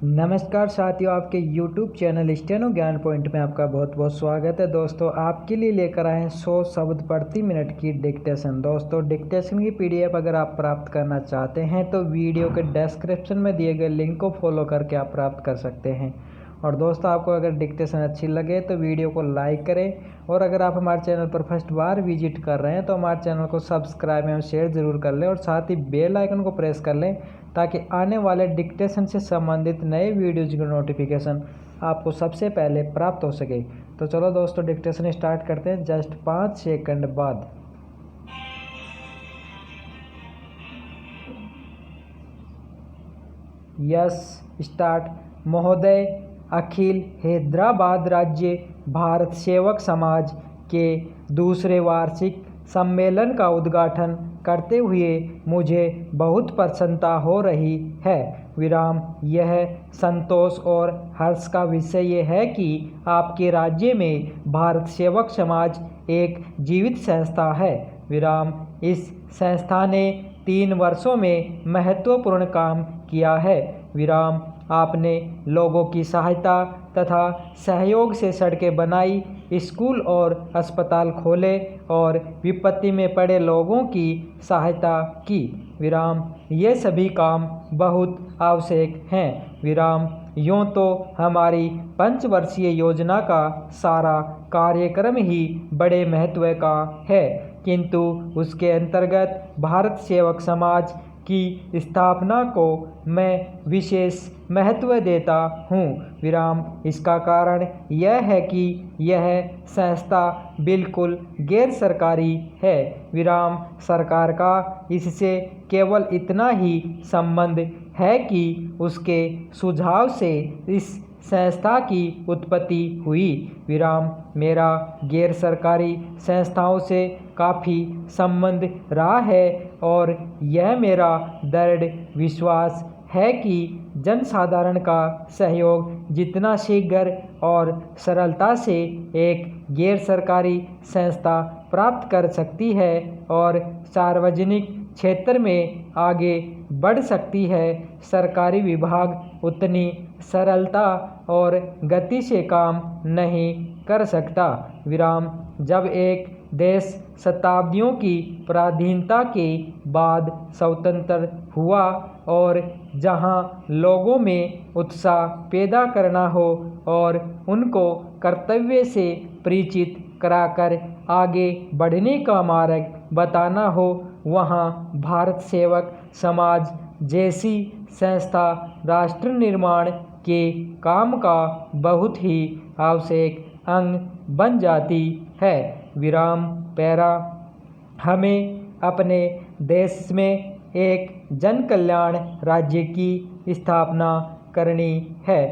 नमस्कार साथियों, आपके YouTube चैनल स्टेनो ज्ञान पॉइंट में आपका बहुत बहुत स्वागत है। दोस्तों, आपके लिए लेकर आए हैं 100 शब्द प्रति मिनट की डिक्टेशन। दोस्तों, डिक्टेशन की PDF अगर आप प्राप्त करना चाहते हैं तो वीडियो के डिस्क्रिप्शन में दिए गए लिंक को फॉलो करके आप प्राप्त कर सकते हैं। और दोस्तों, आपको अगर डिक्टेशन अच्छी लगे तो वीडियो को लाइक करें, और अगर आप हमारे चैनल पर फर्स्ट बार विजिट कर रहे हैं तो हमारे चैनल को सब्सक्राइब एवं शेयर ज़रूर कर लें, और साथ ही बेल आइकन को प्रेस कर लें ताकि आने वाले डिक्टेशन से संबंधित नए वीडियोज़ की नोटिफिकेशन आपको सबसे पहले प्राप्त हो सके। तो चलो दोस्तों, डिक्टेशन स्टार्ट करते हैं जस्ट 5 सेकंड बाद। Yes, start. महोदय, अखिल हैदराबाद राज्य भारत सेवक समाज के दूसरे वार्षिक सम्मेलन का उद्घाटन करते हुए मुझे बहुत प्रसन्नता हो रही है। यह संतोष और हर्ष का विषय ये है कि आपके राज्य में भारत सेवक समाज एक जीवित संस्था है। इस संस्था ने 3 वर्षों में महत्वपूर्ण काम किया है। आपने लोगों की सहायता तथा सहयोग से सड़कें बनाई, स्कूल और अस्पताल खोले और विपत्ति में पड़े लोगों की सहायता की। ये सभी काम बहुत आवश्यक हैं। यूँ तो हमारी 5 वर्षीय योजना का सारा कार्यक्रम ही बड़े महत्व का है, किंतु उसके अंतर्गत भारत सेवक समाज की स्थापना को मैं विशेष महत्व देता हूँ। इसका कारण यह है कि यह संस्था बिल्कुल गैर सरकारी है। सरकार का इससे केवल इतना ही संबंध है कि उसके सुझाव से इस संस्था की उत्पत्ति हुई। मेरा गैर सरकारी संस्थाओं से काफ़ी संबंध रहा है, और यह मेरा दृढ़ विश्वास है कि जनसाधारण का सहयोग जितना शीघ्र और सरलता से एक गैर सरकारी संस्था प्राप्त कर सकती है और सार्वजनिक क्षेत्र में आगे बढ़ सकती है, सरकारी विभाग उतनी सरलता और गति से काम नहीं कर सकता। जब एक देश शताब्दियों की पराधीनता के बाद स्वतंत्र हुआ और जहां लोगों में उत्साह पैदा करना हो और उनको कर्तव्य से परिचित कराकर आगे बढ़ने का मार्ग बताना हो, वहां भारत सेवक समाज जैसी संस्था राष्ट्र निर्माण के काम का बहुत ही आवश्यक अंग बन जाती है। पैरा, हमें अपने देश में एक जन कल्याण राज्य की स्थापना करनी है।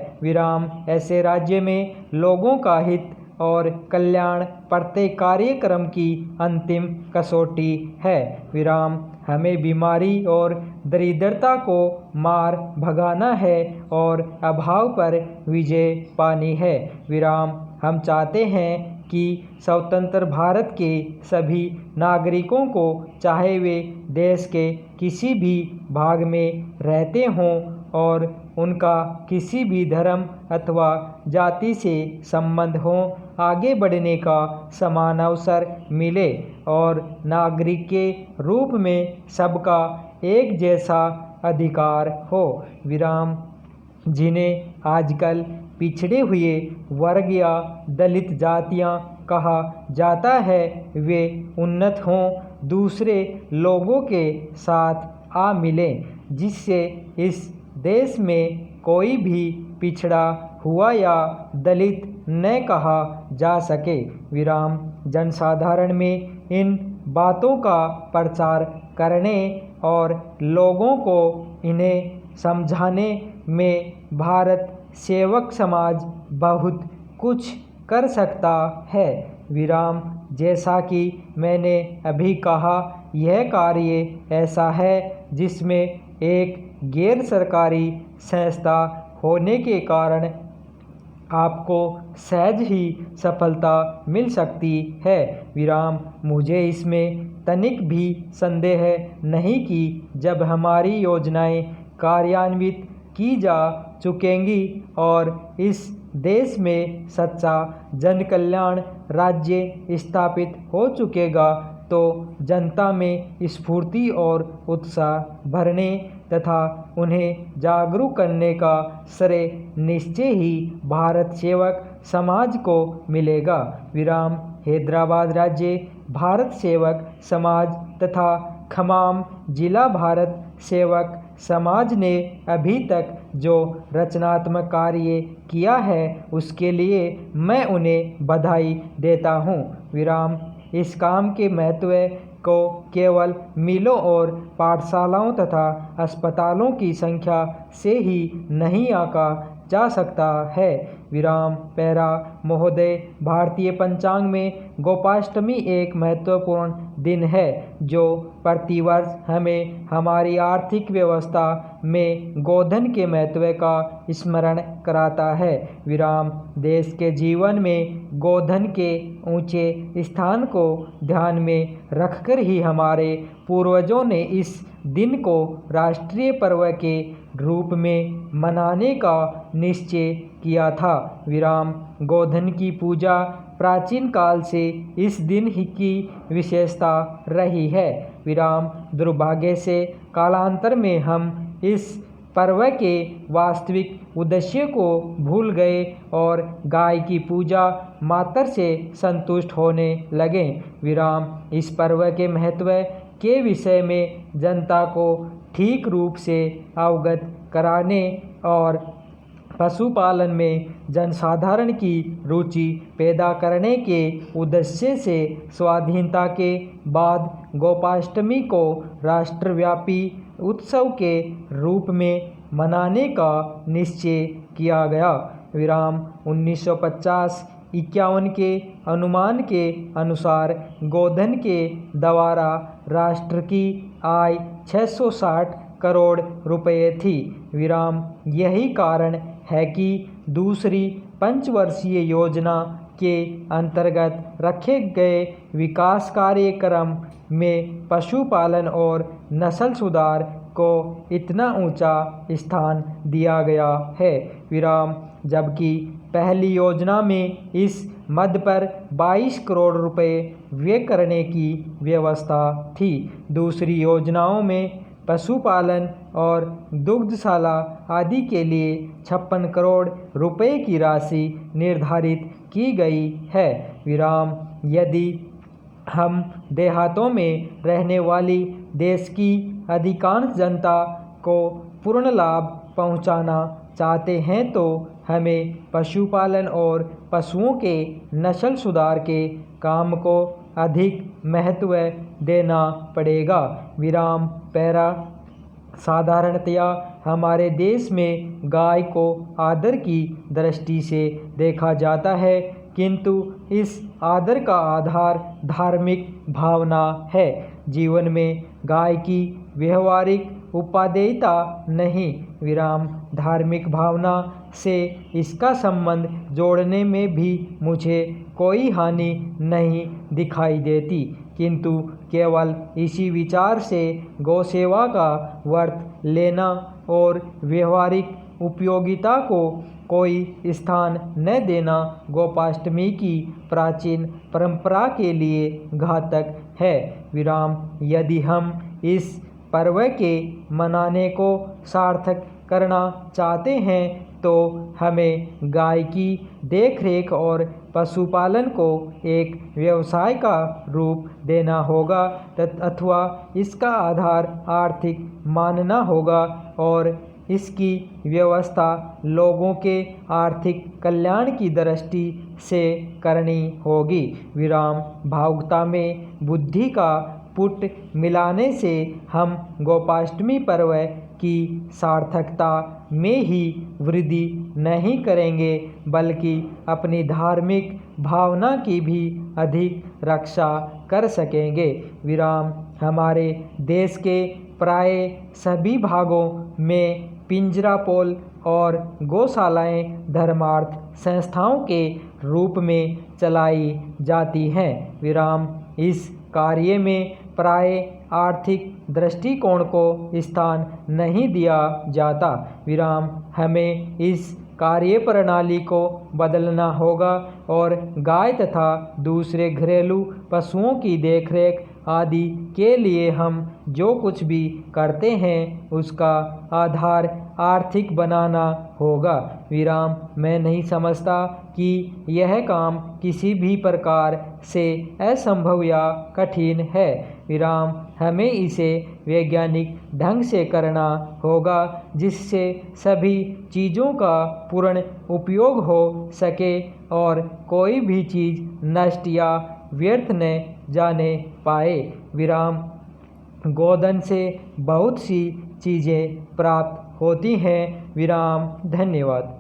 ऐसे राज्य में लोगों का हित और कल्याण प्रत्येक कार्यक्रम की अंतिम कसौटी है। हमें बीमारी और दरिद्रता को मार भगाना है और अभाव पर विजय पानी है। हम चाहते हैं कि स्वतंत्र भारत के सभी नागरिकों को, चाहे वे देश के किसी भी भाग में रहते हों और उनका किसी भी धर्म अथवा जाति से संबंध हो, आगे बढ़ने का समान अवसर मिले और नागरिक के रूप में सबका एक जैसा अधिकार हो। जिन्हें आजकल पिछड़े हुए वर्ग या दलित जातियां कहा जाता है, वे उन्नत हों, दूसरे लोगों के साथ आ मिलें, जिससे इस देश में कोई भी पिछड़ा हुआ या दलित न कहा जा सके। जनसाधारण में इन बातों का प्रचार करने और लोगों को इन्हें समझाने में भारत सेवक समाज बहुत कुछ कर सकता है। जैसा कि मैंने अभी कहा, यह कार्य ऐसा है जिसमें एक गैर सरकारी संस्था होने के कारण आपको सहज ही सफलता मिल सकती है। मुझे इसमें तनिक भी संदेह नहीं कि जब हमारी योजनाएं कार्यान्वित की जा चुकेंगी और इस देश में सच्चा जन कल्याण राज्य स्थापित हो चुकेगा, तो जनता में स्फूर्ति और उत्साह भरने तथा उन्हें जागरूक करने का श्रेय निश्चय ही भारत सेवक समाज को मिलेगा। विराम। हैदराबाद राज्य भारत सेवक समाज तथा खम्माम जिला भारत सेवक समाज ने अभी तक जो रचनात्मक कार्य किया है उसके लिए मैं उन्हें बधाई देता हूँ। विराम। इस काम के महत्व को केवल मिलों और पाठशालाओं तथा अस्पतालों की संख्या से ही नहीं आंका जा सकता है। विराम। पैरा। महोदय, भारतीय पंचांग में गोपाष्टमी एक महत्वपूर्ण दिन है जो प्रतिवर्ष हमें हमारी आर्थिक व्यवस्था में गोधन के महत्व का स्मरण कराता है। विराम। देश के जीवन में गोधन के ऊंचे स्थान को ध्यान में रखकर ही हमारे पूर्वजों ने इस दिन को राष्ट्रीय पर्व के रूप में मनाने का निश्चय किया था। विराम। गोधन की पूजा प्राचीन काल से इस दिन ही की विशेषता रही है। विराम। दुर्भाग्य से कालांतर में हम इस पर्व के वास्तविक उद्देश्य को भूल गए और गाय की पूजा मात्र से संतुष्ट होने लगे। विराम। इस पर्व के महत्व के विषय में जनता को ठीक रूप से अवगत कराने और पशुपालन में जनसाधारण की रुचि पैदा करने के उद्देश्य से स्वाधीनता के बाद गोपाष्टमी को राष्ट्रव्यापी उत्सव के रूप में मनाने का निश्चय किया गया। विराम। 1950-51 के अनुमान के अनुसार गोधन के द्वारा राष्ट्र की आय 660 करोड़ रुपये थी। विराम। यही कारण है कि दूसरी पंचवर्षीय योजना के अंतर्गत रखे गए विकास कार्यक्रम में पशुपालन और नस्ल सुधार को इतना ऊंचा स्थान दिया गया है। विराम। जबकि पहली योजना में इस मद पर 22 करोड़ रुपए व्यय करने की व्यवस्था थी। दूसरी योजनाओं में पशुपालन और दुग्धशाला आदि के लिए 56 करोड़ रुपए की राशि निर्धारित की गई है। विराम। यदि हम देहातों में रहने वाली देश की अधिकांश जनता को पूर्ण लाभ पहुंचाना चाहते हैं तो हमें पशुपालन और पशुओं के नस्ल सुधार के काम को अधिक महत्व देना पड़ेगा। विराम। पैरा। साधारणतया हमारे देश में गाय को आदर की दृष्टि से देखा जाता है, किंतु इस आदर का आधार धार्मिक भावना है। जीवन में गाय की व्यवहारिक उपादेयता नहीं। विराम। धार्मिक भावना से इसका संबंध जोड़ने में भी मुझे कोई हानि नहीं दिखाई देती, किंतु केवल इसी विचार से गौसेवा का व्रत लेना और व्यवहारिक उपयोगिता को कोई स्थान न देना गोपाष्टमी की प्राचीन परंपरा के लिए घातक है। विराम। यदि हम इस पर्व के मनाने को सार्थक करना चाहते हैं तो हमें गाय की देखरेख और पशुपालन को एक व्यवसाय का रूप देना होगा अथवा इसका आधार आर्थिक मानना होगा और इसकी व्यवस्था लोगों के आर्थिक कल्याण की दृष्टि से करनी होगी। विराम। भावुकता में बुद्धि का पुट मिलाने से हम गोपाष्टमी पर्व की सार्थकता में ही वृद्धि नहीं करेंगे, बल्कि अपनी धार्मिक भावना की भी अधिक रक्षा कर सकेंगे। विराम। हमारे देश के प्राय सभी भागों में पिंजरापोल और गौशालाएं धर्मार्थ संस्थाओं के रूप में चलाई जाती हैं। विराम। इस कार्य में प्राय आर्थिक दृष्टिकोण को स्थान नहीं दिया जाता। विराम हमें इस कार्यप्रणाली को बदलना होगा और गाय तथा दूसरे घरेलू पशुओं की देखरेख आदि के लिए हम जो कुछ भी करते हैं उसका आधार आर्थिक बनाना होगा। विराम मैं नहीं समझता कि यह काम किसी भी प्रकार से असंभव या कठिन है। विराम हमें इसे वैज्ञानिक ढंग से करना होगा जिससे सभी चीज़ों का पूर्ण उपयोग हो सके और कोई भी चीज़ नष्ट या व्यर्थ न जाने पाए। विराम गोधन से बहुत सी चीज़ें प्राप्त होती हैं। विराम धन्यवाद।